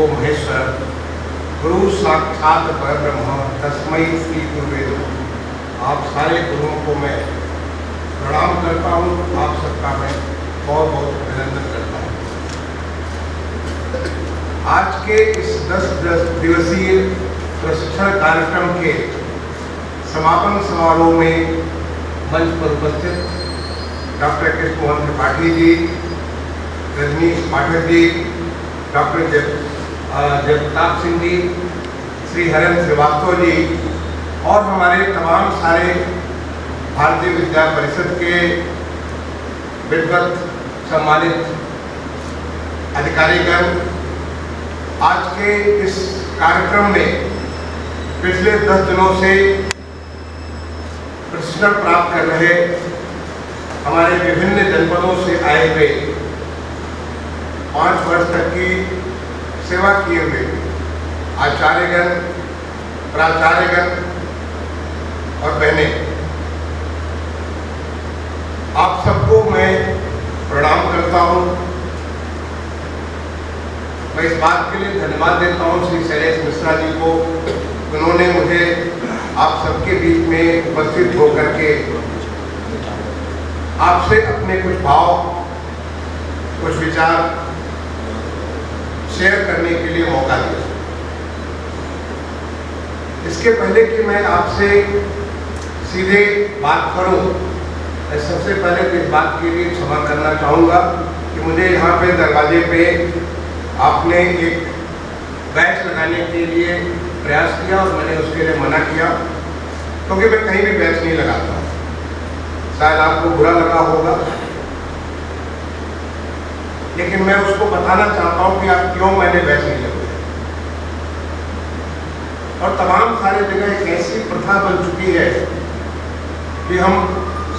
महेश्वर गुरु साक्षात परब्रह्म तस्मै श्री गुरुवे नमः। आप सारे गुरुओं को मैं प्रणाम करता हूँ। आप सबका मैं बहुत बहुत अभिनंदन करता हूँ। आज के इस 10 दिवसीय प्रशिक्षण कार्यक्रम के समापन समारोह में मंच पर उपस्थित डॉक्टर कृष्ण मोहन त्रिपाठी जी, रजनीश पाठक जी, डॉक्टर जयप्रताप सिंह जी, श्री हरेंद्र श्रीवास्तव जी और हमारे तमाम सारे भारतीय विद्या परिषद के विद्वत सम्मानित अधिकारीगण, आज के इस कार्यक्रम में पिछले 10 दिनों से प्रशिक्षण प्राप्त कर रहे हमारे विभिन्न जनपदों से आए हुए 5 वर्ष तक की सेवा किए हुए आचार्यगण, प्राचार्यगण और बहनें, आप सबको मैं प्रणाम करता हूँ। मैं इस बात के लिए धन्यवाद देता हूँ श्री शैलेश मिश्रा जी को, उन्होंने मुझे आप सबके बीच में उपस्थित होकर के आपसे अपने कुछ भाव, कुछ विचार शेयर करने के लिए मौका दिया। इसके पहले कि मैं आपसे सीधे बात करूं, मैं सबसे पहले तो इस बात के लिए क्षमा करना चाहूँगा कि मुझे यहाँ पे दरवाजे पे आपने एक बैच लगाने के लिए प्रयास किया और मैंने उसके लिए मना किया, क्योंकि मैं कहीं भी बैच नहीं लगाता। शायद आपको बुरा लगा होगा, लेकिन मैं उसको बताना चाहता हूँ कि आप क्यों मैंने बैच नहीं लगाया। और तमाम सारी जगह एक ऐसी प्रथा बन चुकी है कि हम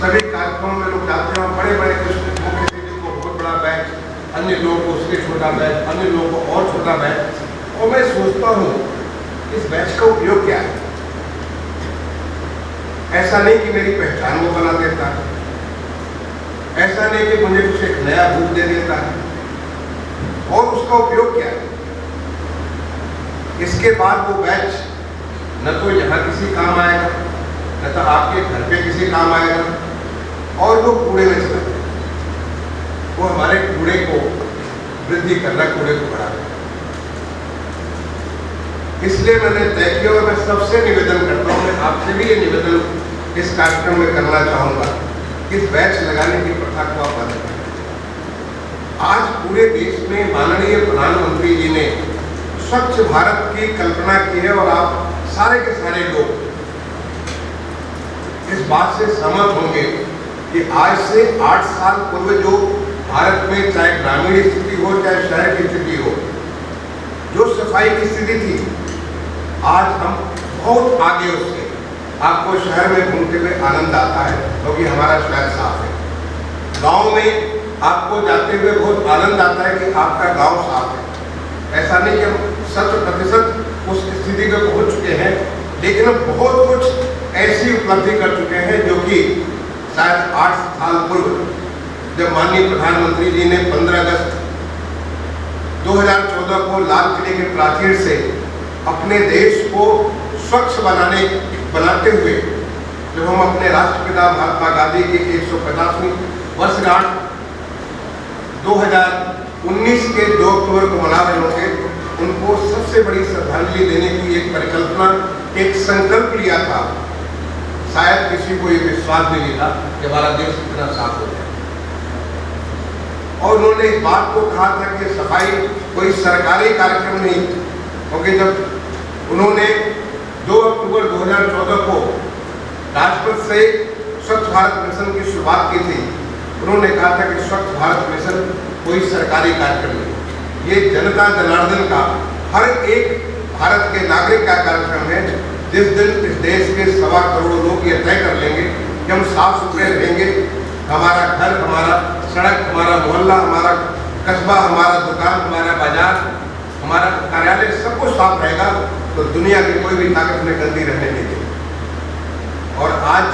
सभी कार्यक्रमों में लोग जाते हैं, बड़े बड़े मुख्य अतिथि को बहुत बड़ा बैच, अन्य लोगों को उसके छोटा बैच, अन्य लोगों को और छोटा बैच। और मैं सोचता हूँ इस बैच का उपयोग क्या है। ऐसा नहीं कि मेरी पहचान वो बना देता है, ऐसा नहीं कि मुझे कुछ एक नया रूप दे देता है, और उसका उपयोग क्या है। इसके बाद वो बैच न तो यहाँ किसी काम आएगा, न तो आपके घर पे किसी काम आएगा, और वो कूड़े में चला जाएगा। वो हमारे कूड़े को वृद्धि करना, कूड़े को बढ़ाना। इसलिए मैंने तय किया और मैं सबसे निवेदन करता हूँ, मैं आपसे भी ये निवेदन इस कार्यक्रम में करना चाहूँगा, इस बैच लगाने की प्रथा को आप बंद करें। आज पूरे देश में माननीय प्रधानमंत्री जी ने स्वच्छ भारत की कल्पना की है और आप सारे के सारे लोग इस बात से सहमत होंगे कि आज से 8 साल पूर्व जो भारत में चाहे ग्रामीण स्थिति हो चाहे शहर की स्थिति हो, जो सफाई की स्थिति थी, आज हम बहुत आगे उससे। आपको शहर में घूमते हुए आनंद आता है क्योंकि हमारा शहर साफ है। गांव में आपको जाते हुए बहुत आनंद आता है कि आपका गांव साफ है। ऐसा नहीं कि हम 100% उस स्थिति को पहुंच चुके हैं, लेकिन हम बहुत कुछ ऐसी उपलब्धि कर चुके हैं जो कि शायद 8 साल पूर्व जब माननीय प्रधानमंत्री जी ने 15 अगस्त 2014 को लाल किले के प्राचीर से अपने देश को स्वच्छ बनाते हुए जब हम अपने राष्ट्रपिता महात्मा गांधी की 150वीं वर्षगांठ 2019 के 2 अक्टूबर को मना रहे होंगे, उनको सबसे बड़ी श्रद्धांजलि देने की एक परिकल्पना, एक संकल्प लिया था। शायद किसी को ये विश्वास नहीं था कि हमारा देश इतना साफ हो जाए। और उन्होंने इस बात को कहा था कि सफाई कोई सरकारी कार्यक्रम नहीं, क्योंकि जब उन्होंने 2 अक्टूबर 2014 को राजपथ से स्वच्छ भारत मिशन की शुरुआत की थी, उन्होंने कहा था कि स्वच्छ भारत मिशन कोई सरकारी कार्यक्रम नहीं, ये जनता जनार्दन का, हर एक भारत के नागरिक का कार्यक्रम है। जिस दिन इस देश के 1.25 करोड़ लोग ये तय कर लेंगे कि हम साफ सुथरे रहेंगे, हमारा घर, हमारा सड़क, हमारा मोहल्ला, हमारा कस्बा, हमारा दुकान, हमारा बाजार, हमारा कार्यालय सब कुछ साफ रहेगा, तो दुनिया की कोई भी ताकत में गंदी रहने नहीं देगी। और आज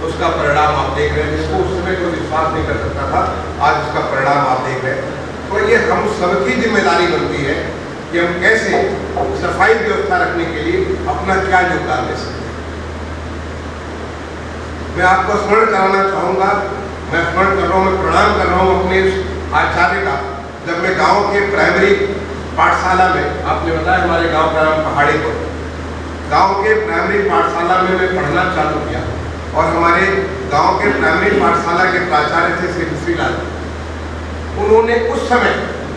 उसका परिणाम आप देख रहे हैं, जिसको उस समय कोई विश्वास नहीं कर सकता था, आज उसका परिणाम आप देख रहे हैं। तो ये हम सबकी जिम्मेदारी बनती है कि हम कैसे सफाई व्यवस्था रखने के लिए अपना क्या योगदान दे सकते हैं। मैं आपको स्मरण कराना चाहूँगा, मैं स्मरण कर रहा हूँ, मैं प्रणाम कर रहा हूँ अपने आचार्य का। जब मैं गांव के प्राइमरी पाठशाला में, आपने बताया हमारे गांव का नाम पहाड़ीपुर, गांव के प्राइमरी पाठशाला में मैं पढ़ना चालू किया और हमारे गांव के प्राइमरी पाठशाला के प्राचार्य थे श्री मिश्रीलाल। उन्होंने उस समय,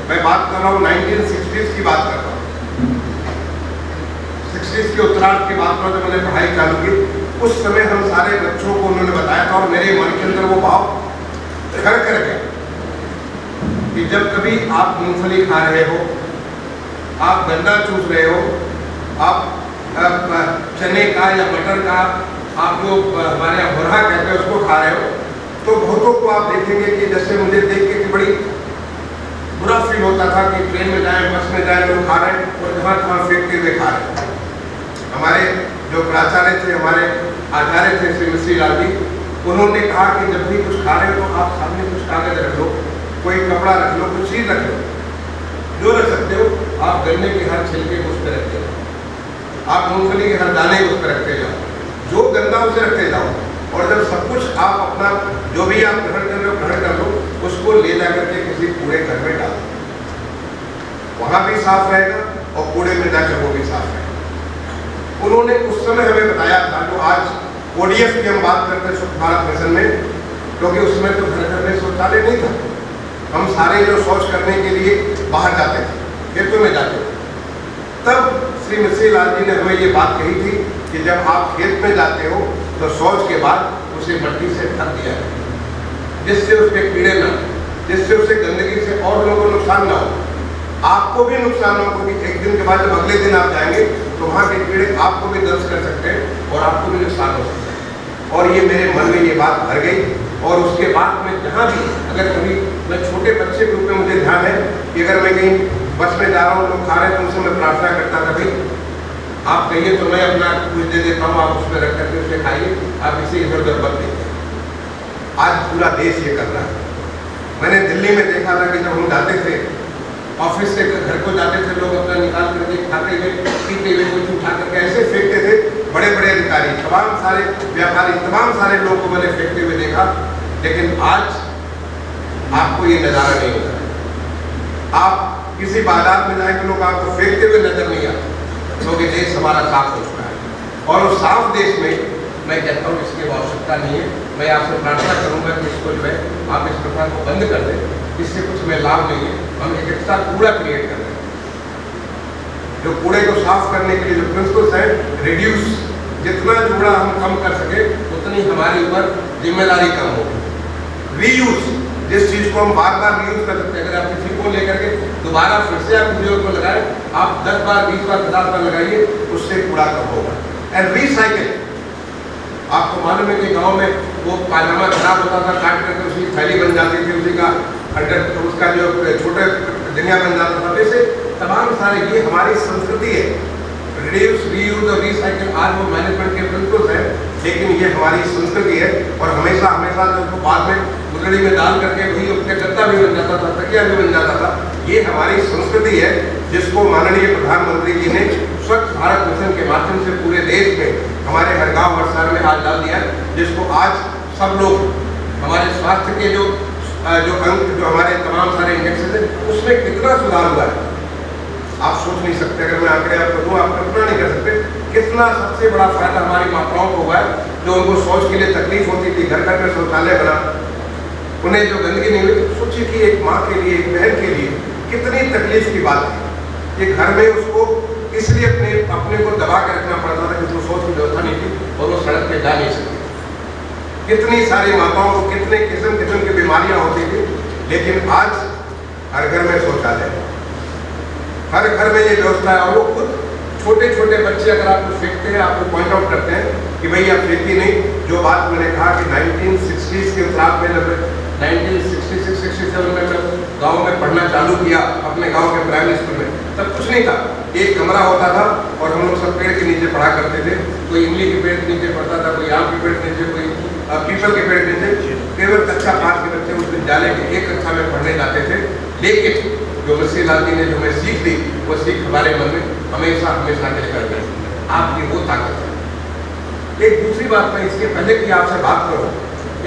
मैं बात कर रहा हूँ 1960s की बात कर रहा हूँ, 60s के उत्तरार्ध की बात कर रहा हूँ, जब मैंने पढ़ाई चालू की। उस समय हम सारे बच्चों को उन्होंने बताया था और मेरे मन के अंदर वो भाव घर कर गया कि जब कभी आप मूंगफली खा रहे हो, आप गन्ना चूस रहे हो, आप चने का या मटर का, आप जो हमारे यहाँ भुरहा कहते हैं उसको खा रहे हो, तो बहुतों को आप देखेंगे कि जैसे मुझे देख के कि बड़ी बुरा फील होता था कि ट्रेन में जाए, बस में जाए, लोग खा रहे हैं और जहाँ तहाँ फेंकते हुए खा रहे हैं। हमारे जो प्राचार्य थे, हमारे आचार्य थे श्री मिश्रीलाल जी, उन्होंने कहा कि जब भी कुछ खा रहे हो तो आप सामने कुछ कागज रख लो, कोई कपड़ा रख लो, कुछ चीज रख लो, जो रख सकते हो। आप गन्ने के हर छिलके को उस पर रखते जाओ, आप मूंगफली के हर दाने को उस पर रखते जाओ, जो गंदा उसे रखते जाओ, और जब सब कुछ आप अपना जो भी आप ग्रहण कर रहे हो ग्रहण कर लो, उसको ले जाकर के किसी कूड़े घर में डाल, वहां भी साफ रहेगा और कूड़े में जाकर वो भी साफ रहेगा। उन्होंने उस समय हमें बताया था, जो आज ओडीएफ की हम बात करते हैं स्वच्छ भारत मिशन में, क्योंकि उस समय तो घर घर में शौचालय नहीं था, हम सारे जो शौच करने के लिए बाहर जाते थे, खेतों में जाते थे। तब श्री मिश्रीलाल जी ने हमें ये बात कही थी कि जब आप खेत में जाते हो तो शौच के बाद उसे मट्टी से ढक दिया जाए, जिससे उसके कीड़े न, जिससे उसे गंदगी से और लोगों को नुकसान ना हो, आपको भी नुकसान हो, क्योंकि एक दिन के बाद जब अगले दिन आप जाएंगे तो वहाँ के कीड़े आपको भी दर्द कर सकते हैं और आपको भी नुकसान हो सकता है। और ये मेरे मन में ये बात भर गई, और उसके बाद मैं जहाँ भी, अगर कभी मैं छोटे बच्चे के रूप में मुझे ध्यान है कि अगर मैं कहीं बस में जा रहा हूँ, लोग खा रहे हैं, तो उनसे मैं प्रार्थना करता था, भाई आप कहिए तो मैं अपना कुछ दे देता हूँ, आप उसमें रख करके उसे खाइए, आप इसे इधर उधर मत दीजिए। आज पूरा देश ये कर रहा है। मैंने दिल्ली में देखा था कि जब हम जाते थे ऑफिस से घर को जाते थे, लोग अपना निकाल करके खाते हुए पीते हुए कुछ उठा करके ऐसे फेंकते थे। बड़े बड़े अधिकारी, तमाम सारे व्यापारी, तमाम सारे लोगों को मैंने फेंकते हुए देखा, लेकिन आज आपको ये नज़ारा नहीं होता। आप किसी बाजार में जाएंगे, लोग आपको फेंकते हुए नजर नहीं आते, क्योंकि देश हमारा साफ हो चुका है। और उस साफ देश में मैं कहता हूँ इसकी आवश्यकता नहीं है। मैं आपसे प्रार्थना करूँगा कि इसको जो है आप इस प्रथा को बंद कर दें, इससे कुछ हमें लाभ नहीं है। हम एक एक्स्ट्रा कूड़ा क्रिएट कर रहे हैं। जो कूड़े को साफ करने के लिए जो प्रिंसिपल्स है, रिड्यूस, जितना कूड़ा हम कम कर सके उतनी हमारे ऊपर जिम्मेदारी कम होगी। रीयूज, जिस चीज़ को हम बार बार रीयूज कर सकते हैं, अगर आप किसी को लेकर के दोबारा फिर से आप उपयोग में लगाए, आप 10 बार 20 बार 50 बार लगाइए, उससे कूड़ा कम होगा। एंड रिसाइकिल, आपको मालूम है कि गांव में वो पायजामा खराब होता था, काट करके उसकी थैली बन जाती थी, उसी का अंडर, उसका जो छोटे दुनिया बन जाता था। वैसे तमाम सारे, ये हमारी संस्कृति है। रिड्यूस, रीयूज और रिसाइकिल आज वो मैनेजमेंट के प्रिंसिपल्स हैं, लेकिन ये हमारी संस्कृति है। और हमेशा हमेशा जो बाद में गुदड़ी में डाल करके वही उसके गत्ता भी बन जाता था, तकिया भी बन जाता था। ये हमारी संस्कृति है, जिसको माननीय प्रधानमंत्री जी ने स्वच्छ भारत मिशन के माध्यम से पूरे देश में, हमारे हर गाँव हर शहर में आज डाल दिया, जिसको आज सब लोग, हमारे स्वास्थ्य के जो अंक, जो हमारे तमाम सारे इंडेक्स हैं, उसमें कितना सुधार हुआ है आप सोच नहीं सकते। अगर मैं आंकड़े आपको दूँ, आप कल्पना नहीं कर सकते कितना सबसे बड़ा फायदा हमारी माताओं को हुआ है, जो उनको शौच के लिए तकलीफ होती थी, घर घर में शौचालय बना, उन्हें जो गंदगी नहीं हुई। सोचिए कि एक माँ के लिए, एक बहन के लिए कितनी तकलीफ की बात थी कि घर में उसको इसलिए अपने को दबा के रखना पड़ता था कि उसको शौच की व्यवस्था नहीं थी और वो सड़क पे जा नहीं सकती। कितनी सारी माताओं को कितने किस्म किस्म की बीमारियां होती थी, लेकिन आज हर घर में शौचालय है, हर घर में ये व्यवस्था है। और वो खुद छोटे छोटे बच्चे अगर आपको फेंकते हैं, आपको पॉइंट आउट करते हैं कि भाई आप फेंकी नहीं। जो बात मैंने कहा कि 1960s के उत्तरार्ध में, जब 1966-67 में मैं गाँव में पढ़ना चालू किया, अपने गाँव के प्राइमरी स्कूल में, तब कुछ नहीं था। एक कमरा होता था और हम लोग सब पेड़ के नीचे पढ़ा करते थे। कोई इमली के पेड़ के नीचे पढ़ता था, कोई आम के पेड़ के नीचे, कोई पीपल के पेड़ के नीचे। केवल कक्षा 5 के बच्चे उस विद्यालय के एक कक्षा में पढ़ने जाते थे। लेकिन जो मिस्री लाल जी ने जो मैं सीख दी, वो सीख हमारे मन में हमेशा हमेशा के लिए कर गए। आपकी वो ताकत है। एक दूसरी बात मैं इसके पहले कि आपसे बात करूं,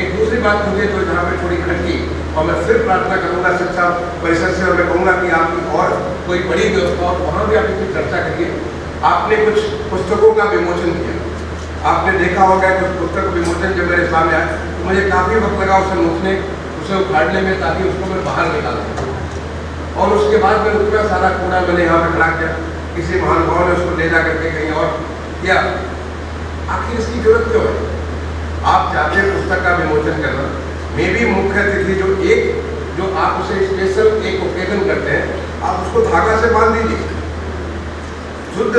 एक दूसरी बात मुझे तो जहाँ पे थोड़ी खटकी, और मैं फिर प्रार्थना करूंगा शिक्षा परिषद से, और मैं कहूँगा कि आपकी और कोई बड़ी व्यवस्था और वहाँ भी आप इसकी चर्चा करिए। आपने कुछ पुस्तकों का विमोचन किया, आपने देखा होगा कि उस पुस्तक का विमोचन जब मेरे सामने आया तो मुझे काफ़ी वक्त लगा उसे नोचने, उसे उखाड़ने में, ताकि उसको मैं बाहर निकाल सकूँ। और उसके बाद में उतना सारा कूड़ा मैंने यहाँ पे खड़ा किया, किसी महानुभाव ने उसको ले जा करके कहीं और किया। आखिर इसकी जरूरत क्यों है? आप चाहते हैं पुस्तक का विमोचन करना, मे भी मुख्य अतिथि जो आप उसे स्पेशल एक ओकेजन करते हैं, आप उसको धागा से बांध दीजिए, शुद्ध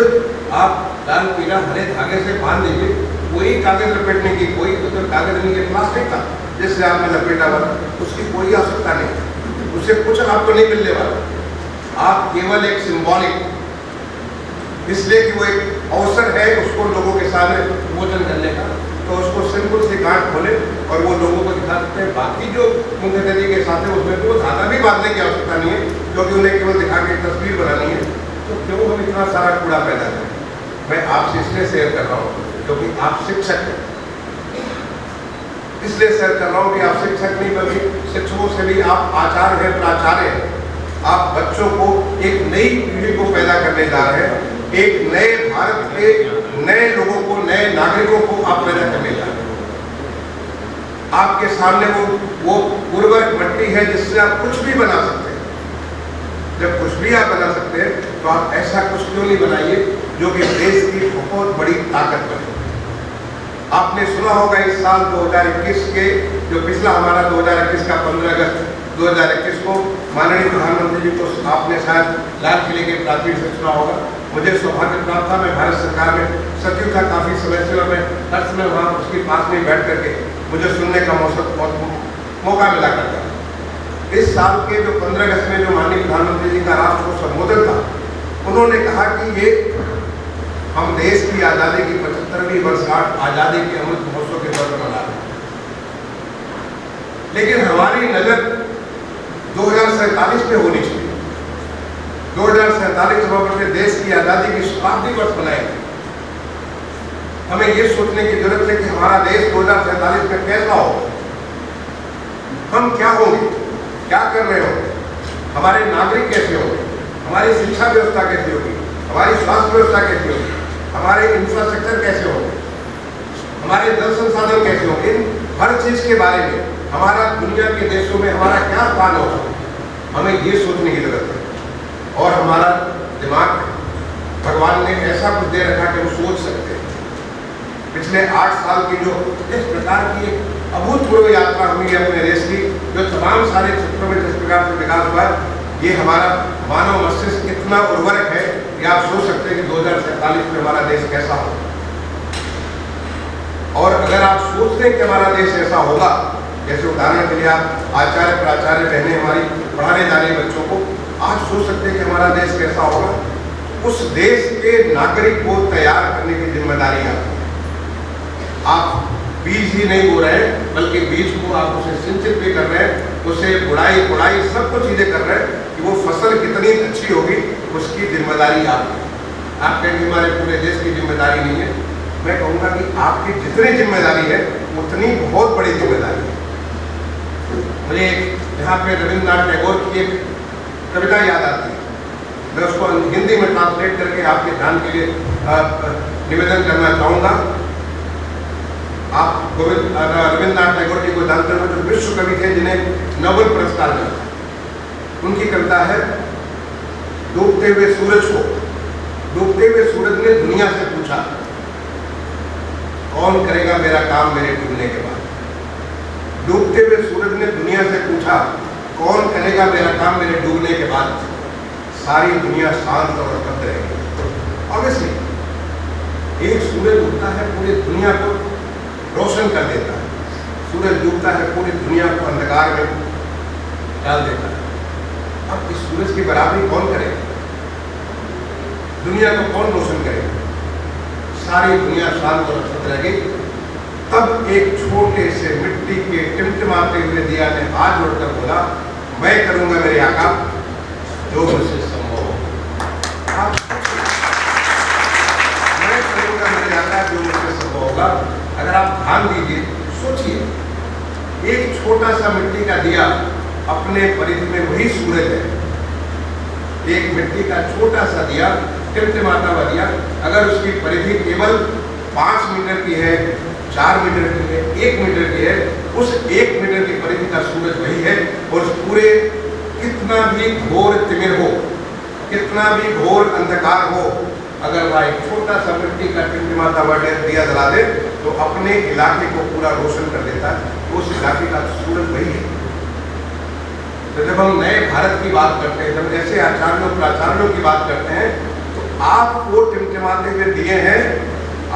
आप लाल पीला हरे धागे से बांध दीजिए। कोई कागज लपेटने की कोई तो कागज नहीं है, प्लास्टिक था जिससे आपने लपेटा हुआ, उसकी कोई आवश्यकता नहीं, उससे कुछ आपको नहीं मिलने वाला। आप केवल एक सिंबॉलिक, इसलिए कि वो एक अवसर है उसको लोगों के सामने विमोचन करने का, तो उसको सिंपल से गांठ खोले और वो लोगों को दिखा सकते हैं। बाकी जो मुख्य अतिथि के साथ है उसमें तो धागा भी बांधने की आवश्यकता नहीं है, क्योंकि उन्हें केवल दिखा के तस्वीर बनानी है। तो क्यों हम इतना सारा कूड़ा पैदा करें? मैं आपसे इसलिए शेयर कर रहा हूँ क्योंकि आप शिक्षक हैं, इसलिए शेयर कर रहा हूँ कि आप शिक्षक नहीं बल्कि शिक्षकों से भी आप आचार्य हैं, प्राचार्य हैं। आप बच्चों को एक नई पीढ़ी को पैदा करने जा रहे हैं, एक नए भारत के नए लोगों को, नए नागरिकों को आप पैदा करने जा रहे हैं। आपके सामने वो उर्वरक मिट्टी है जिससे आप कुछ भी बना सकते हैं। जब कुछ भी आप बना सकते हैं तो आप ऐसा कुछ क्यों नहीं बनाइए जो कि देश की बहुत बड़ी ताकत बने। आपने सुना होगा इस साल 2021 के जो पिछला हमारा 2021 का 15 अगस्त 2021 को माननीय प्रधानमंत्री जी को आपने शायद लाल किले के प्राचीर से सुना होगा। मुझे सौभाग्य प्राप्त था, मैं भारत सरकार में सचिव था काफ़ी समय से, और मैं हर समय वहाँ उसके पास में बैठ करके मुझे सुनने का मौका मिला करता। इस साल के जो 15 अगस्त में जो माननीय प्रधानमंत्री जी का राष्ट्र को संबोधन था, उन्होंने कहा कि ये हम देश की आज़ादी की 75वीं वर्षगांठ आज़ादी के अमृत महोत्सव के तौर पर मना रहे हैं, लेकिन हमारी नजर 2047 पे होनी चाहिए। 2047 जब हम अपने देश की आज़ादी की शताब्दी वर्ष मनाएंगे, हमें ये सोचने की जरूरत है कि हमारा देश 2047 में कैसा हो, हम क्या होंगे, क्या कर रहे होंगे, हमारे नागरिक कैसे होंगे, हमारी शिक्षा व्यवस्था कैसी होगी, हमारी स्वास्थ्य व्यवस्था कैसी होगी, हमारे इंफ्रास्ट्रक्चर कैसे होंगे, हमारे जल संसाधन कैसे होंगे। इन हर चीज के बारे में हमारा दुनिया के देशों में हमारा क्या स्थान होगा, हमें ये सोचने की जरूरत है। और हमारा दिमाग भगवान ने ऐसा कुछ दे रखा कि हम सोच सकते हैं। पिछले 8 साल की जो इस प्रकार की एक अभूतपूर्व यात्रा हुई है अपने देश की, जो तमाम सारे क्षेत्रों में जिस प्रकार से विकास हुआ है, ये हमारा मानव मस्तिष्क इतना उर्वरक है कि आप सोच सकते हैं कि 2047 में हमारा देश कैसा हो। और अगर आप सोचते हैं कि हमारा देश ऐसा होगा, जैसे उदाहरण के लिए आप आचार्य प्राचार्य बहने हमारी पढ़ाने जाने बच्चों को आज सोच सकते हैं कि हमारा देश कैसा होगा, उस देश के नागरिक को तैयार करने की जिम्मेदारी आपकी है। आप बीज ही नहीं बो रहे हैं, बल्कि बीज को आप उसे सिंचित भी कर रहे हैं, उसे बुड़ाई सब कुछ चीजें कर रहे हैं कि वो फसल कितनी अच्छी होगी, उसकी जिम्मेदारी आपकी। आप कहेंगे हमारे पूरे देश की जिम्मेदारी नहीं है, मैं कहूँगा कि आपकी जितनी जिम्मेदारी है उतनी बहुत बड़ी जिम्मेदारी है। मुझे यहाँ पे रविंद्रनाथ टैगोर की एक कविता याद आती है, मैं उसको हिंदी में ट्रांसलेट करके आपके ध्यान के लिए निवेदन करना चाहूँगा। आप रविंद्रनाथ टैगोर जी को जानते हो, जो विश्व कवि थे जिन्हें नोबेल पुरस्कार मिला। उनकी कविता है, डूबते हुए सूरज ने दुनिया से पूछा, कौन करेगा मेरा काम मेरे डूबने के बाद। डूबते हुए सूरज ने दुनिया से पूछा, कौन करेगा मेरा काम मेरे डूबने के बाद। सारी दुनिया शांत और स्तब्ध रहेगी। ऑब्वियसली एक सूरज उगता है, पूरी दुनिया को रोशन कर देता है, सूरज डूबता है, पूरी दुनिया को अंधकार में डाल देता है। अब इस सूरज की बराबरी कौन करेगा? दुनिया को कौन रोशन करेगा? सारी दुनिया शांत और स्तब्ध रहेगी। तब एक छोटे से मिट्टी के टिमटिमाते हुए दिया ने हाथ जोड़कर बोला, मैं करूंगा मेरे आका, जो मुझसे संभव हो। आप मैं करूँगा, मेरे आता जो मुझसे संभव होगा। अगर आप ध्यान दीजिए, सोचिए, एक छोटा सा मिट्टी का दिया अपने परिधि में वही सूरज है। एक मिट्टी का छोटा सा दिया, टिमटिमाता हुआ दिया, अगर उसकी परिधि केवल 5 मीटर की है, 4 मीटर की है, 1 मीटर की है, उस 1 मीटर की परिधि का सूरज वही है। और उस पूरे कितना भी घोर तिमिर हो, कितना भी घोर अंधकार हो, अगर वह एक छोटा सा मिट्टी का टिमटिमाता हुआ दिया जला दे तो अपने इलाके को पूरा रोशन कर देता है। तो उस इलाके का सूरज वही है। तो जब हम नए भारत की बात करते हैं, जब ऐसे आचार्यों प्राचार्यों की बात करते हैं, तो आपको टिमटिमाते हुए दिए हैं,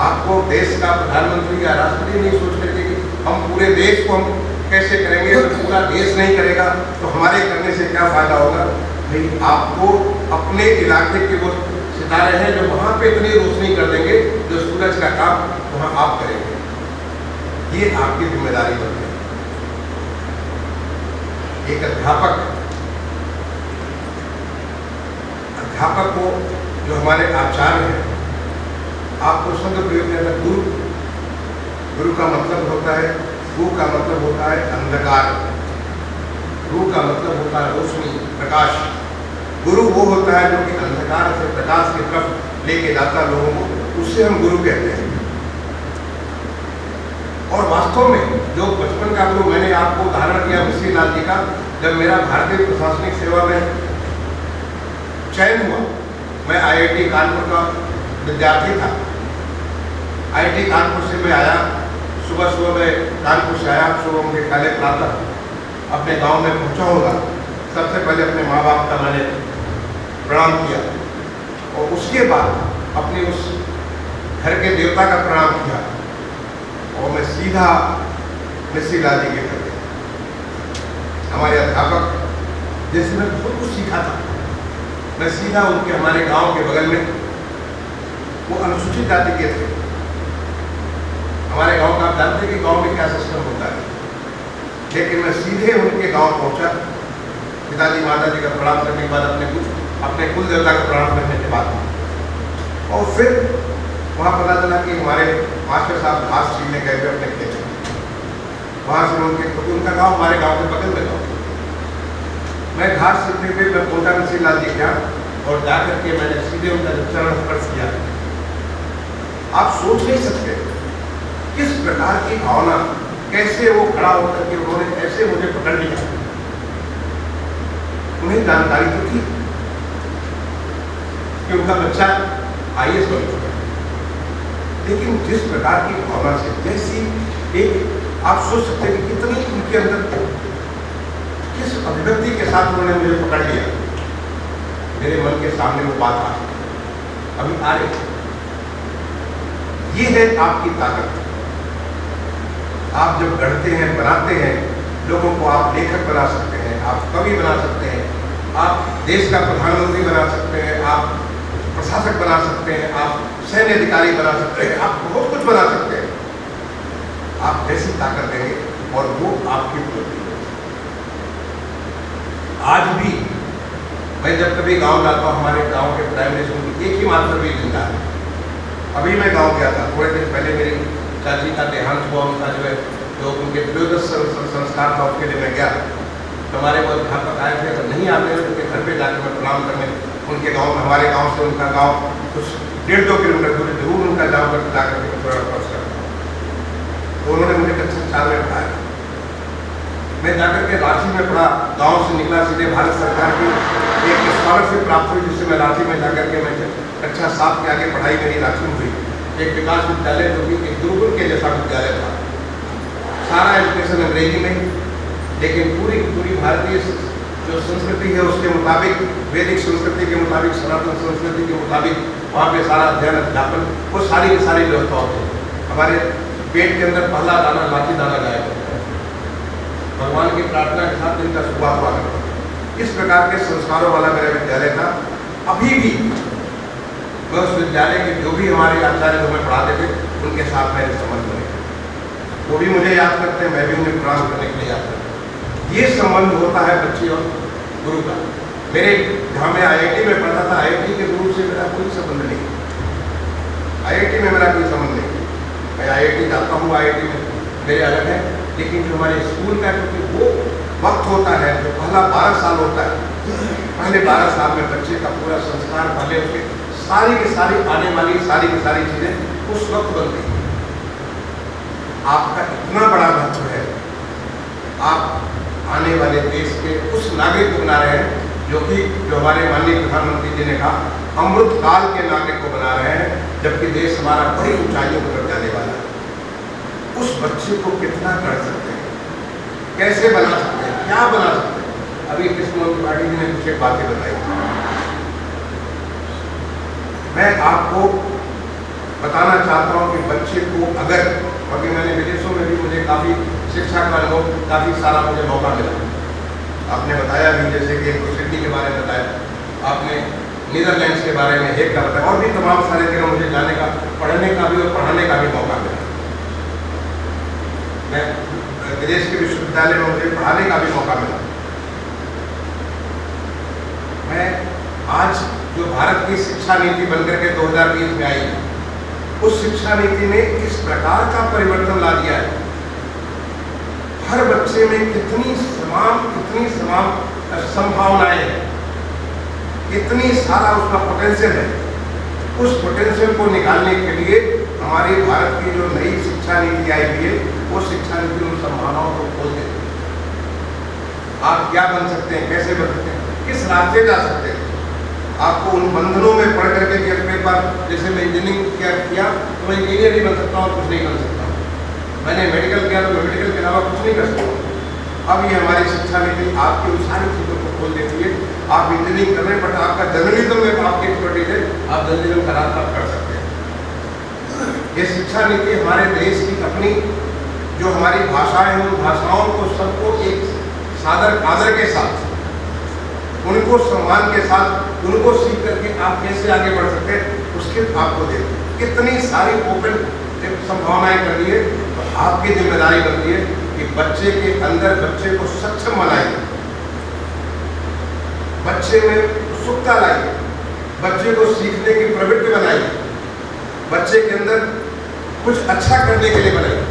आपको देश का प्रधानमंत्री या राष्ट्रपति नहीं सोच करके कि हम पूरे देश को हम कैसे करेंगे, तो पूरा देश नहीं करेगा तो हमारे करने से क्या फायदा होगा। नहीं, आपको अपने इलाके के वो सितारे हैं जो वहाँ पे इतनी रोशनी कर देंगे, जो सूरज का काम वहाँ आप करेंगे। ये आपकी जिम्मेदारी बनती है। एक अध्यापक को, जो हमारे आचार्य हैं, आपको शब्द प्रयोग करना, गुरु का मतलब होता है, गु का मतलब होता है अंधकार, रू का मतलब होता है रोशनी, प्रकाश। गुरु वो होता है जो कि अंधकार से प्रकाश की तरफ लेके जाता लोगों को, उससे हम गुरु कहते हैं। और वास्तव में जो बचपन का गुरु, मैंने आपको उदाहरण दिया मिश्री लाल जी का, जब मेरा भारतीय प्रशासनिक सेवा में चयन हुआ, मैं IIT कानपुर का विद्यार्थी था। IIT कानपुर से मैं आया, सुबह मैं कानपुर से आया, सुबह मुझे काले प्रातः अपने गांव में पहुंचाऊंगा। सबसे पहले अपने माँ बाप का मैंने प्रणाम किया और उसके बाद अपने उस घर के देवता का प्रणाम किया और मैं सीधा मिश्री लाल जी के घर गया। हमारे अध्यापक, जैसे मैं बहुत कुछ सीखा था, मैं सीधा उनके, हमारे गांव के बगल में, वो अनुसूचित जाति के थे। हमारे गांव का आप जानते हैं कि गांव में क्या सिस्टम होता है, लेकिन मैं सीधे उनके गांव पहुंचा। पिताजी माताजी का प्रणाम करने के बाद अपने कुल देवता का प्रणाम करने के बाद, और फिर वहाँ पता चला कि हमारे मास्टर साहब घास छीलने गए थे अपने खेत में। वहाँ से उनका गांव हमारे गांव के बगल में था। मैं घास छीलते हुए मैं पहुंचा मिश्री लाल जी क्या, और जाकर के मैंने सीधे उनका चरण स्पर्श किया। आप सोच नहीं सकते किस प्रकार की भावना, कैसे वो खड़ा होकर के उन्होंने ऐसे मुझे पकड़ लिया। उन्हें जानकारी तो थी कि उनका बच्चा IAS बन चुका है, लेकिन जिस प्रकार की भावना से, जैसी एक, आप सोच सकते हैं कि कितनी उनके अंदर, किस अभिव्यक्ति के साथ उन्होंने मुझे पकड़ लिया। मेरे मन के सामने वो बात अभी आ रही। ये है आपकी ताकत। आप जब गढ़ते हैं, बनाते हैं, लोगों को आप लेखक बना सकते हैं, आप कवि बना सकते हैं, आप देश का प्रधानमंत्री बना सकते हैं, आप प्रशासक बना सकते हैं, आप सैन्य अधिकारी बना सकते हैं, आप बहुत कुछ बना सकते हैं। आप ऐसी ताकत देंगे और वो आपकी उपलब्धि होगी। आज भी मैं जब कभी गांव जाता हूँ, हमारे गांव के प्राइमरी स्कूल की एक ही मास्टर भी जिंदा है। अभी मैं गांव गया था, थोड़े दिन पहले मेरी चाची का देहांत हुआ, उनका जो उनके प्रयोगस संस्कार था, उसके लिए मैं गया। तो हमारे वो अध्यापक आए थे, अगर नहीं आते हैं उनके घर पे जाकर मैं प्रणाम करने, उनके गांव में, हमारे गांव से उनका गांव कुछ 1.5-2 किलोमीटर दूर, जरूर उनका जाकर के थोड़ा स्पर्श करता हूँ। तो उन्होंने मुझे कक्षा 4 में पढ़ाया। मैं जाकर के रांची में पढ़ा, गांव से निकला, सीधे भारत सरकार की एक स्कॉलरशिप प्राप्त हुई, जिससे मैं रांची में जाकर के मैं कक्षा 7 के आगे पढ़ाई मेरी रांची में हुई। एक विकास विद्यालय, जो कि एक गुरुकुल के जैसा विद्यालय था, सारा एजुकेशन अंग्रेजी में, लेकिन पूरी भारतीय जो संस्कृति है उसके मुताबिक, वैदिक संस्कृति के मुताबिक, सनातन संस्कृति के मुताबिक वहाँ पे सारा अध्ययन, अध्यापन, वो सारी की सारी व्यवस्था होती है। हमारे पेट के अंदर पहला दाना लाठी दाना गायब होता है, भगवान की प्रार्थना के साथ इनका शुरुआत हुआ करता है। इस प्रकार के संस्कारों वाला मेरा विद्यालय था। अभी भी मैं उस विद्यालय के जो भी हमारे आचार्य जो हमें पढ़ाते थे, उनके साथ मेरे संबंध बने। वो भी मुझे याद करते हैं, मैं भी उन्हें प्रणाम करने के लिए याद करता हूँ। ये संबंध होता है बच्चे और गुरु का। मेरे जहाँ मैं IIT में पढ़ा था, IIT के रूप से मेरा कोई संबंध नहीं, IIT में मेरा कोई संबंध नहीं। मैं IIT जाता हूँ, IIT में मेरे अलग है, लेकिन जो हमारे स्कूल का क्योंकि वो वक्त होता है जो पहला 12 साल होता है, पहले 12 साल में बच्चे का पूरा संस्कार, पहले उसके सारी की सारी आने वाली सारी की सारी चीज़ें उस वक्त बनती हैं। आपका इतना बड़ा महत्व है, आप आने वाले देश के उस नागरिक को बना रहे हैं जो हमारे माननीय प्रधानमंत्री जी ने कहा, अमृत काल के नागरिक को बना रहे हैं, जबकि देश हमारा बड़ी ऊंचाइयों पर जाने वाला है। उस बच्चे को कितना कर सकते हैं, कैसे बना सकते हैं, क्या बना सकते हैं? अभी कृष्ण त्रिपाठी जी ने कुछ एक बातें बताई। मैं आपको बताना चाहता हूँ कि बच्चे को अगर, क्योंकि मैंने विदेशों में भी मुझे काफ़ी शिक्षा का अनुभव, काफ़ी सारा मुझे मौका मिला। आपने बताया भी, जैसे कि सिडनी के बारे में बताया, आपने नीदरलैंड्स के बारे में एक का बताया, और भी तमाम सारे जगह मुझे जाने का, पढ़ने का भी और पढ़ाने का भी मौका मिला। मैं विदेश के विश्वविद्यालय में मुझे पढ़ाने का भी मौका मिला। मैं आज जो भारत की शिक्षा नीति बनकर के 2020 में आई, उस शिक्षा नीति ने इस प्रकार का परिवर्तन ला दिया है, हर बच्चे में कितनी समान संभावनाएं हैं, इतनी सारा उसका पोटेंशियल है। उस पोटेंशियल को निकालने के लिए हमारी भारत की जो नई शिक्षा नीति आई हुई है, वो शिक्षा नीति उन संभावनाओं को खोल देती है। आप क्या बन सकते हैं, कैसे बन सकते हैं, किस रास्ते जा सकते हैं। आपको उन बंधनों में पढ़ करके कि एक बार जैसे मैं इंजीनियरिंग किया तो मैं इंजीनियर ही बन सकता हूँ और कुछ नहीं बन सकता हूँ, मैंने मेडिकल किया तो मैं मेडिकल के अलावा कुछ नहीं कर सकता। अब ये हमारी शिक्षा नीति आपकी उन सारी चीज़ों को खोल देती है। आप इंजीनियरिंग कर रहे हैं, बट आपका जर्नलिज्म में आपकी एक्सपर्टीज है, आप जर्नलिज्म का रास्ता कर सकते हैं। ये शिक्षा नीति हमारे देश की अपनी जो हमारी भाषाएं हैं, उन भाषाओं को सबको एक आदर के साथ, उनको सम्मान के साथ, उनको सीख करके आप कैसे आगे बढ़ सकते हैं, उसके आपको दे कितनी सारी ओपन संभावनाएं करनी है। तो आपकी जिम्मेदारी बनती है कि बच्चे के अंदर, बच्चे को सक्षम बनाइए, बच्चे में उत्सुकता लाइए, बच्चे को सीखने की प्रवृत्ति बनाइए, बच्चे के अंदर कुछ अच्छा करने के लिए बनाइए,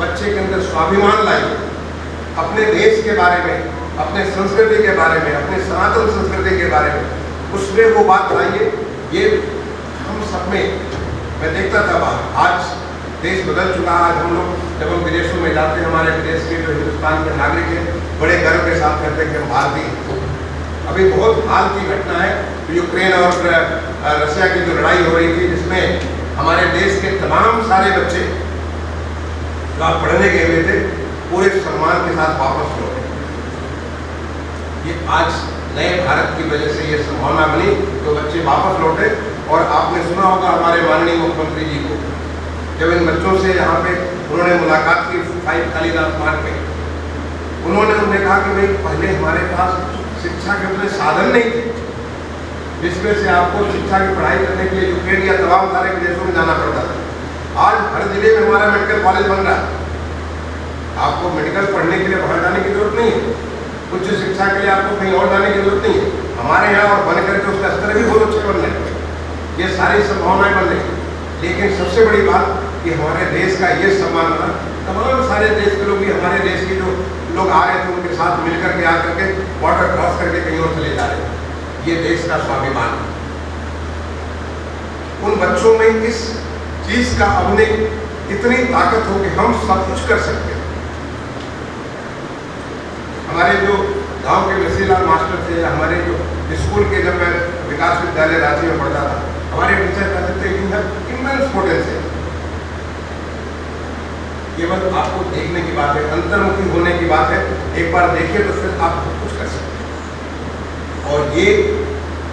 बच्चे के अंदर स्वाभिमान लाइए, अपने देश के बारे में, अपने संस्कृति के बारे में, अपने सनातन संस्कृति के बारे में, उसमें वो बात लाइए। ये हम सब में, मैं देखता था आज देश बदल चुका है। आज हम लोग जब हम विदेशों में जाते हैं, हमारे विदेश के जो हिंदुस्तान के नागरिक हैं, बड़े गर्व के साथ कहते हैं कि हम भारतीय। अभी बहुत हाल की घटना है, यूक्रेन और रशिया की जो लड़ाई हो रही थी, जिसमें हमारे देश के तमाम सारे बच्चे जो आप पढ़ने गए हुए थे, पूरे सम्मान के साथ वापस लौटे। ये आज नए भारत की वजह से ये संभावना बनी, तो बच्चे वापस लौटे। और आपने सुना होगा हमारे माननीय मुख्यमंत्री जी को, जब इन बच्चों से यहाँ पे उन्होंने मुलाकात की 5 कालीदास मार्ग में, उन्होंने कहा कि भाई पहले हमारे पास शिक्षा के उतने साधन नहीं थे, जिसमें से आपको शिक्षा की पढ़ाई करने के लिए यूक्रेन या तमाम सारे विदेशों में जाना पड़ता था। आज हर जिले में हमारा मेडिकल कॉलेज बन रहा है, आपको मेडिकल पढ़ने के लिए बाहर जाने की जरूरत नहीं है, उच्च शिक्षा के लिए आपको कहीं और जाने की जरूरत नहीं है। हमारे यहाँ और बन करके उसका स्तर भी बहुत अच्छे बन रहे हैं, ये सारी संभावनाएं बन रही हैं। लेकिन सबसे बड़ी बात कि हमारे देश का ये सम्मान बना, तमाम सारे देश के लोग भी हमारे देश के जो लोग आ रहे थे, उनके साथ मिलकर के आकर के बॉर्डर क्रॉस करके कहीं और चले जा रहे हैं। ये देश का स्वाभिमान, उन बच्चों में इस चीज का अपने इतनी ताकत हो कि हम सब कुछ कर सकते हैं। हमारे जो गांव के मिश्रीलाल मास्टर थे, हमारे जो स्कूल के, जब मैं विकास विद्यालय रांची में पढ़ता था, हमारे टीचर कहते थे कि इमेंस पोटेंशियल। केवल आपको देखने की बात है, अंतर्मुखी होने की बात है। एक बार देखिए तो फिर आप बहुत कुछ कर सकते हैं, और ये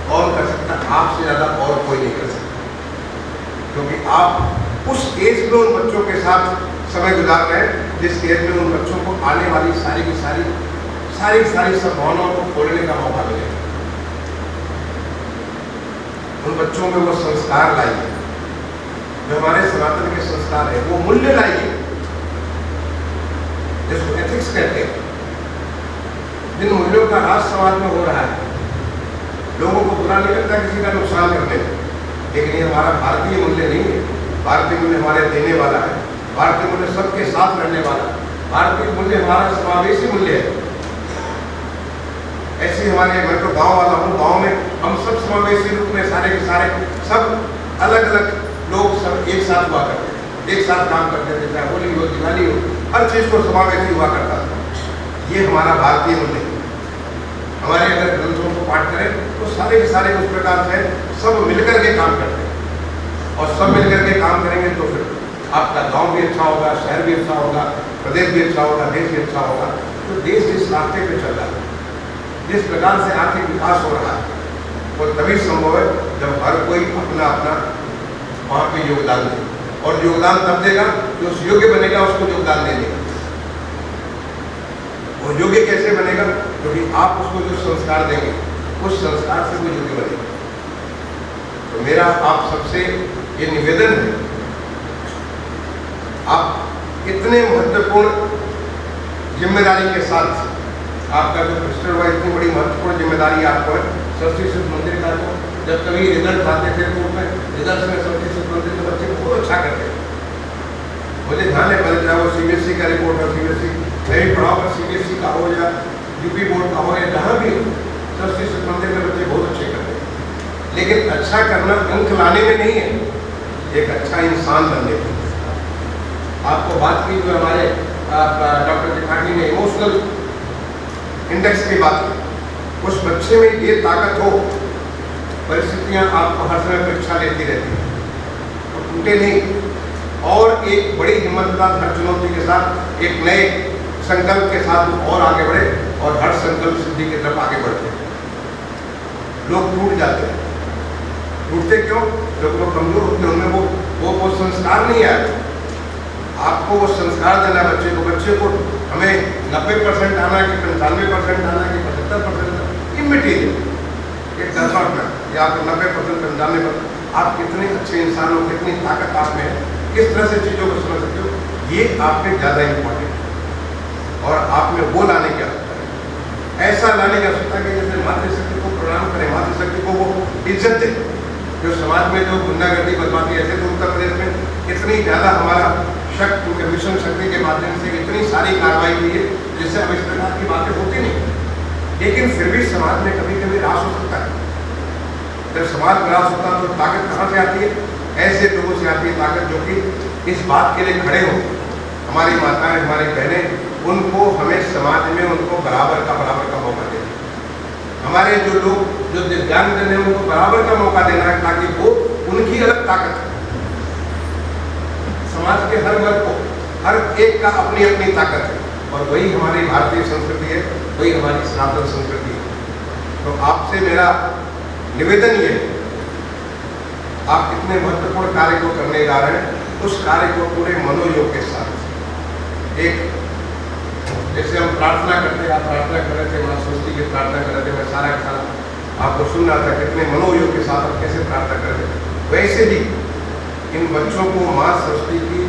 कौन कर सकता, आपसे ज्यादा और कोई नहीं कर सकता, क्योंकि आप उस एज में उन बच्चों के साथ समय गुजार रहे हैं जिस एज में उन बच्चों को आने वाली सारी की सारी संभावनाओं को खोलने का मौका मिलेगा। उन बच्चों में वो संस्कार लाइए जो हमारे सनातन के संस्कार है, वो मूल्य लाइए जिसको एथिक्स कहते हैं, जिन मूल्यों का राज समाज में हो रहा है, लोगों को बुरा नहीं लगता किसी का नुकसान करने में, लेकिन ये हमारा भारतीय मूल्य नहीं है। भारतीय मूल्य हमारे देने वाला है, भारतीय मूल्य सबके साथ रहने वाला है, भारतीय मूल्य हमारा समावेशी मूल्य है। ऐसे हमारे, मैं तो गांव वाला हूँ, गांव में हम सब समावेशी रूप में सारे के सारे सब अलग अलग लोग सब एक साथ हुआ करते थे, एक साथ काम करते थे, चाहे होली हो दिवाली हो, हर चीज़ को समावेशी हुआ करता था। ये हमारा भारतीय मूल्य है। हमारे अगर ग्रंथों को पाठ करें तो सारे के सारे उस प्रकार से सब मिलकर के काम करते हैं, और सब मिलकर के काम करेंगे तो फिर आपका गांव भी अच्छा होगा, शहर भी अच्छा होगा, प्रदेश भी अच्छा होगा, देश भी अच्छा होगा। तो देश जिस रास्ते पे चल रहा है, जिस प्रकार से आर्थिक विकास हो रहा है, वो तभी संभव है जब हर कोई अपना अपना वहाँ पे योगदान दे, और योगदान तब देगा जो उस योग्य बनेगा, उसको योगदान दे देगा। वो योग्य कैसे बनेगा? क्योंकि आप उसको जो संस्कार देंगे, उस संस्कार से वो योग्य बनेगा। तो मेरा आप सबसे ये निवेदन है, आप इतने महत्वपूर्ण जिम्मेदारी के साथ, आपका जो क्रिस्टल हुआ, इतनी बड़ी महत्वपूर्ण जिम्मेदारी आपको है। सरस्वती शिशु मंदिर का तो जब कभी रिजल्ट आते थे तो उसमें रिजल्ट में सरस्वती शिशु मंदिर के बच्चे बहुत अच्छा करते हैं। मुझे ध्यान है, पहले चाहे वो CBSE का रिपोर्ट हो, CBSE नहीं पढ़ाओ, पर CBSE का हो या UP बोर्ड का हो या जहाँ भी हो, सरस्वती शिशु मंदिर के बच्चे बहुत अच्छे करते हैं। लेकिन अच्छा करना अंक लाने में नहीं है, एक अच्छा इंसान बनने में। आपको बात की जो हमारे डॉक्टर त्रिपाठी ने इमोशनल इंडेक्स की बात की, उस बच्चे में ये ताकत हो, परिस्थितियां आपको हर समय परीक्षा लेती रहती है तो टूटे नहीं, और एक बड़ी हिम्मत के साथ, हर चुनौती के साथ, एक नए संकल्प के साथ और आगे बढ़े, और हर संकल्प सिद्धि की तरफ आगे बढ़ते हैं। लोग टूट जाते हैं, टूटते क्यों? जब लोग कमजोर होते हैं, उनमें वो संस्कार नहीं आया। आपको वो संस्कार देना बच्चे को। बच्चे को हमें 90% आना कि 95% आना कि 75% इमटीरियल, एक दर्पण में, या आपको 90% 95%, आप कितने अच्छे इंसान हो, कितनी ताकत आप में है, किस तरह से चीज़ों को समझ सकते हो, ये आप में ज़्यादा इम्पोर्टेंट है। और आप में वो लाने की आवश्यकता है, ऐसा लाने की आवश्यकता है कि जैसे मातृशक्ति को प्रणाम करें, मातृशक्ति को वो इज्जत दें। जो समाज में जो गुंडागर्दी बदमाशी, ऐसे तो उत्तर प्रदेश में इतनी ज़्यादा हमारा शक्ति, मिशन शक्ति के माध्यम से इतनी सारी कार्रवाई हुई है, जिससे अब इस प्रकार की बातें होती नहीं, लेकिन फिर भी समाज में कभी कभी रास हो सकता है। जब समाज में रास होता है तो ताकत कहाँ से आती है? ऐसे लोगों से आती है ताकत जो कि इस बात के लिए खड़े हो। हमारी माताएं, हमारी बहनें, उनको हमें समाज में उनको बराबर का मौका देना। हमारे जो लोग जो दिव्यांगजन है, उनको बराबर का मौका देना है, ताकि वो उनकी अलग ताकत है। समाज के हर वर्ग को, हर एक का अपनी अपनी ताकत है, और वही हमारी भारतीय संस्कृति है, वही हमारी सनातन संस्कृति है। तो आपसे मेरा निवेदन ये है, आप इतने महत्वपूर्ण कार्य को करने जा रहे हैं, उस कार्य को पूरे मनोयोग के साथ, एक जैसे हम प्रार्थना करते हैं, आप प्रार्थना कर रहे थे, माँ सरस्वती की प्रार्थना कर रहे थे, मैं सारा का सारा आपको सुन रहा था, कितने मनोयोग के साथ आप कैसे प्रार्थना कर रहे थे। वैसे ही इन बच्चों को माँ सरस्वती की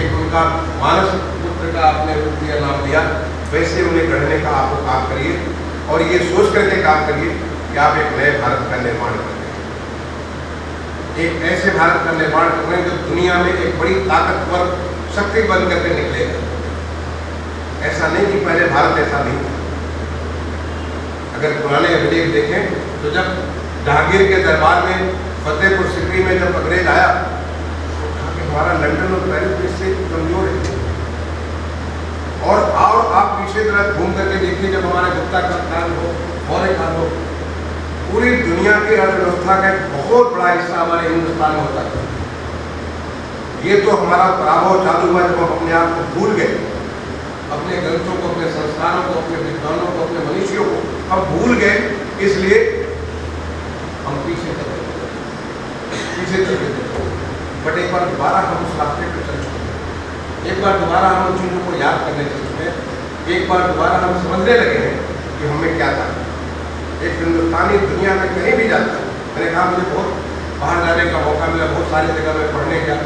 एक उनका मानस पुत्र का आपने रूप दिया, नाम दिया, वैसे उन्हें गढ़ने का आपको काम करिए, और ये सोच करके काम करिए कि आप एक नए भारत का निर्माण करें, एक ऐसे भारत का निर्माण करें जो दुनिया में एक बड़ी ताकतवर शक्ति बन करके निकलेगा। ऐसा नहीं कि पहले भारत ऐसा नहीं था। अगर पुराने अभिलेख देखें तो जब जहांगीर के दरबार में फतेहपुर सिकरी में जब अंग्रेज आया, तो कहा कि हमारा लंदन और पेरिस से कमजोर है। और आप पीछे तरह घूम करके देखिए, जब हमारे गुप्ता का काल हो, मौर्य काल हो, पूरी दुनिया की अर्थव्यवस्था का एक बहुत बड़ा हिस्सा हमारे हिंदुस्तान में होता था। ये तो हमारा पराभव चालू हुआ जब हम अपने आप को भूल गए, अपने ग्रंथों को, अपने संस्कारों को, अपने विद्वानों को, अपने मनुष्यों को हम भूल गए, इसलिए हम पीछे चल गए। बट एक बार दोबारा हम उस रास्ते पर चल चुके हैं, एक बार दोबारा हम उन चीज़ों को याद करने चल चुके हैं, एक बार दोबारा हम समझने लगे हैं कि हमें क्या था। एक हिंदुस्तानी दुनिया में कहीं भी जाता है, मैंने कहा मुझे बहुत बाहर जाने का मौका मिला, बहुत सारी जगह में पढ़ने गया,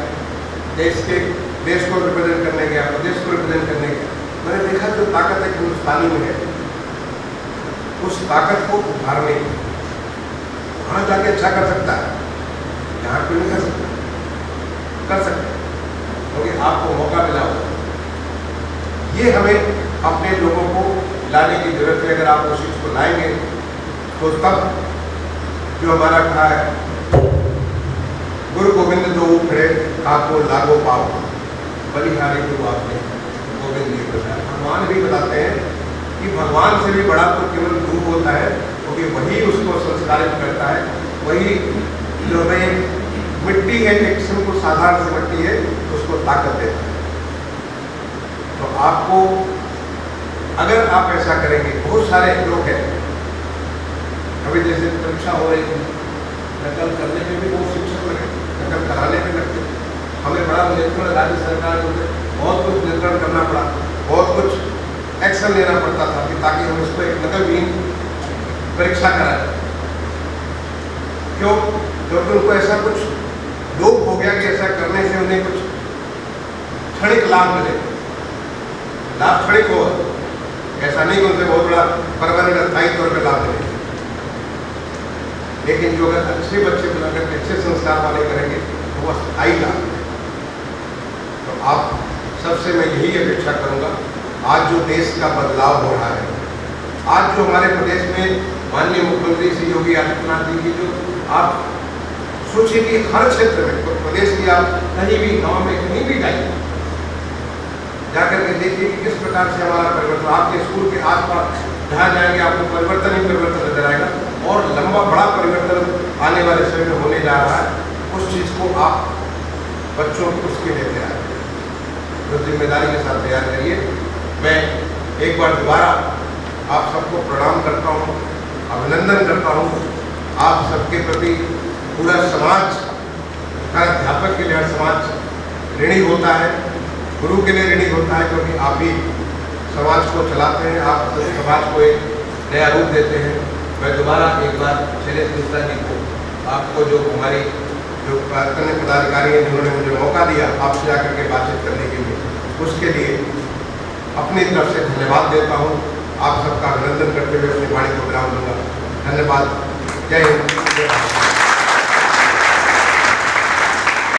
देश को रिप्रेजेंट करने गया, प्रदेश को रिप्रेजेंट करने गया। मैंने देखा जो ताकत एक हिंदुस्तानी में है, उस ताकत को उभारने की, वहाँ जाके अच्छा कर सकता है, यहाँ क्यों नहीं कर सकता? कर सकते हैं, क्योंकि आपको मौका मिला होगा। ये हमें अपने लोगों को लाने की जरूरत है। अगर आप उस चीज़ को लाएंगे तो तब जो हमारा कहा है, गुरु गोविंद दो खड़े आपको लागो पाओ, बलिहारी तो आपने गोविंद जी बताया। भगवान भी बताते हैं कि भगवान से भी बड़ा तो केवल गुरु होता है, क्योंकि वही उसको संस्कारित करता है। वही जो हमें मिट्टी है, एक किस्म को साधारण सी मिट्टी है, उसको ताकत देता है। तो आपको अगर आप ऐसा करेंगे, बहुत सारे लोग हैं अभी जैसे परीक्षा हो रही थी, नकल करने में भी बहुत शिक्षक लगे, नकल कराने में लगते। हमें बड़ा नियंत्रण राज्य सरकार को बहुत कुछ नियंत्रण करना पड़ा, बहुत कुछ एक्शन लेना पड़ता था कि ताकि हम इसको एक नकलविहीन परीक्षा कराएं। क्यों? क्योंकि उनको ऐसा कुछ लोभ हो गया कि ऐसा करने से उन्हें कुछ क्षणिक लाभ मिले। लाभ क्षणिक हो, ऐसा नहीं कि उनसे बहुत बड़ा परमानेंट अस्थायी तौर पर लाभ मिले। लेकिन जो अगर अच्छे बच्चे बनाकर अच्छे संस्कार वाले करेंगे तो वो अस्थायी लाभ है। तो आप सबसे मैं यही अपेक्षा करूंगा, आज जो देश का बदलाव हो रहा है, आज जो हमारे प्रदेश में माननीय मुख्यमंत्री श्री योगी आदित्यनाथ जी की जो आप सोचिए कि हर क्षेत्र में, तो प्रदेश की आप कहीं भी गांव में कहीं भी जाइए, जाकर के देखिए कि किस प्रकार से हमारा परिवर्तन, आपके स्कूल के आसपास जहाँ जाएंगे आपको परिवर्तन ही परिवर्तन नजर आएगा, और लंबा बड़ा परिवर्तन आने वाले समय में होने जा रहा है। उस चीज़ को आप बच्चों को उसके लिए तैयार करिए, तो जिम्मेदारी के साथ तैयार करिए। मैं एक बार दोबारा आप सबको प्रणाम करता हूँ, अभिनंदन करता हूँ। आप सबके प्रति पूरा समाज, हर अध्यापक के लिए हर समाज ऋणी होता है, गुरु के लिए ऋणी होता है, क्योंकि आप ही समाज को चलाते हैं, आप समाज को एक नया रूप देते हैं। मैं दोबारा एक बार शैलेश मिश्रा जी को, आपको जो हमारी जो अन्य पदाधिकारी हैं जिन्होंने मुझे मौका दिया आपसे आकर के बातचीत करने के लिए, उसके लिए अपनी तरफ से धन्यवाद देता हूँ। आप सबका अभिनंदन करते हुए अपनी वाणी को विराम दूंगा। धन्यवाद। जय हिंद।